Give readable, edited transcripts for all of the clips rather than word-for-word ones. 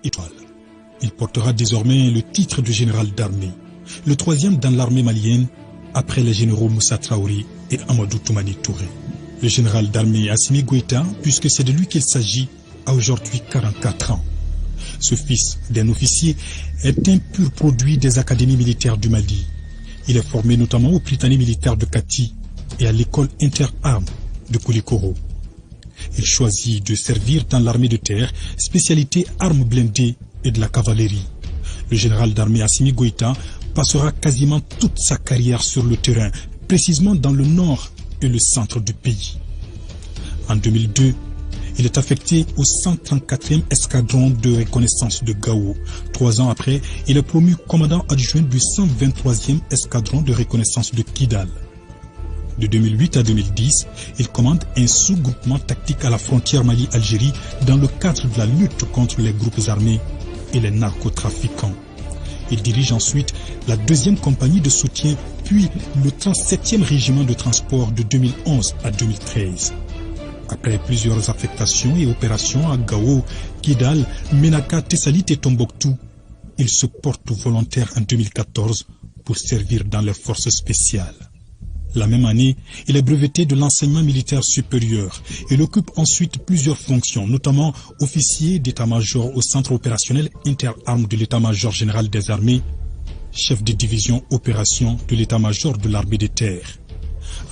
étoiles. Il portera désormais le titre de général d'armée, le troisième dans l'armée malienne, après les généraux Moussa Traoré et Amadou Toumani Touré. Le général d'armée Assimi Goïta, puisque c'est de lui qu'il s'agit, a aujourd'hui 44 ans. Ce fils d'un officier est un pur produit des académies militaires du Mali. Il est formé notamment au Prytanée militaire de Kati et à l'école interarmes de Koulikoro. Il choisit de servir dans l'armée de terre, spécialité armes blindées et de la cavalerie. Le général d'armée Assimi Goïta passera quasiment toute sa carrière sur le terrain, précisément dans le nord et le centre du pays. En 2002, il est affecté au 134e escadron de reconnaissance de Gao. 3 ans après, il est promu commandant adjoint du 123e escadron de reconnaissance de Kidal. De 2008 à 2010, il commande un sous-groupement tactique à la frontière Mali-Algérie dans le cadre de la lutte contre les groupes armés et les narcotrafiquants. Il dirige ensuite la 2e compagnie de soutien, puis le 37e régiment de transport de 2011 à 2013. Après plusieurs affectations et opérations à Gao, Kidal, Menaka, Tessalit et Tombouctou, il se porte volontaire en 2014 pour servir dans les forces spéciales. La même année, il est breveté de l'enseignement militaire supérieur. Il occupe ensuite plusieurs fonctions, notamment officier d'état-major au centre opérationnel interarmes de l'état-major général des armées, chef de division opération de l'état-major de l'armée de terre.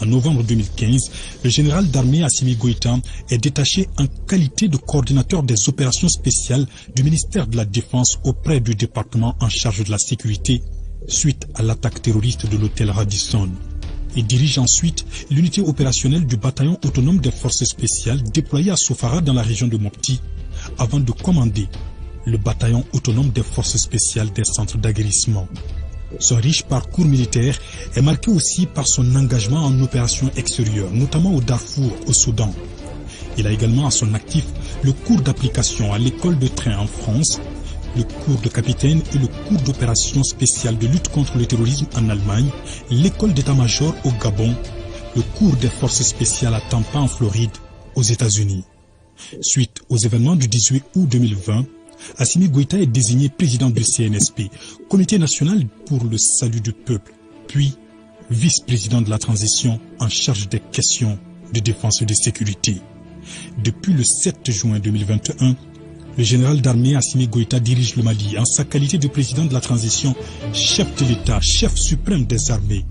En novembre 2015, le général d'armée Assimi Goïta est détaché en qualité de coordinateur des opérations spéciales du ministère de la Défense auprès du département en charge de la sécurité suite à l'attaque terroriste de l'hôtel Radisson. Il dirige ensuite l'unité opérationnelle du bataillon autonome des forces spéciales déployé à Sofara dans la région de Mopti avant de commander le bataillon autonome des forces spéciales des centres d'aguerrissement. Son riche parcours militaire est marqué aussi par son engagement en opérations extérieures, notamment au Darfour, au Soudan. Il a également à son actif le cours d'application à l'école de train en France, le cours de capitaine et le cours d'opération spéciale de lutte contre le terrorisme en Allemagne, l'école d'état-major au Gabon, le cours des forces spéciales à Tampa en Floride, aux États-Unis. Suite aux événements du 18 août 2020, Assimi Goïta est désigné président du CNSP, Comité national pour le salut du peuple, puis vice-président de la transition en charge des questions de défense et de sécurité. Depuis le 7 juin 2021, le général d'armée Assimi Goïta dirige le Mali en sa qualité de président de la transition, chef de l'État, chef suprême des armées.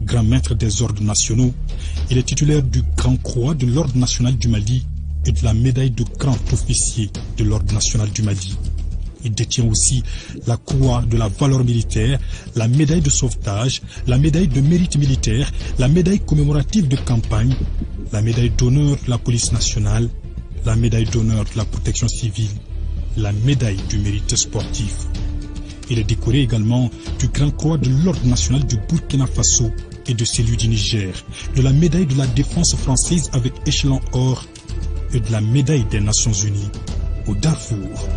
Grand maître des ordres nationaux, il est titulaire du Grand Croix de l'Ordre national du Mali et de la médaille de grand officier de l'Ordre national du Mali. Il détient aussi la croix de la valeur militaire, la médaille de sauvetage, la médaille de mérite militaire, la médaille commémorative de campagne, la médaille d'honneur de la police nationale, la médaille d'honneur de la protection civile, la médaille du mérite sportif. Il est décoré également du Grand Croix de l'Ordre national du Burkina Faso et de celui du Niger, de la médaille de la défense française avec échelon or et de la médaille des Nations Unies au Darfour.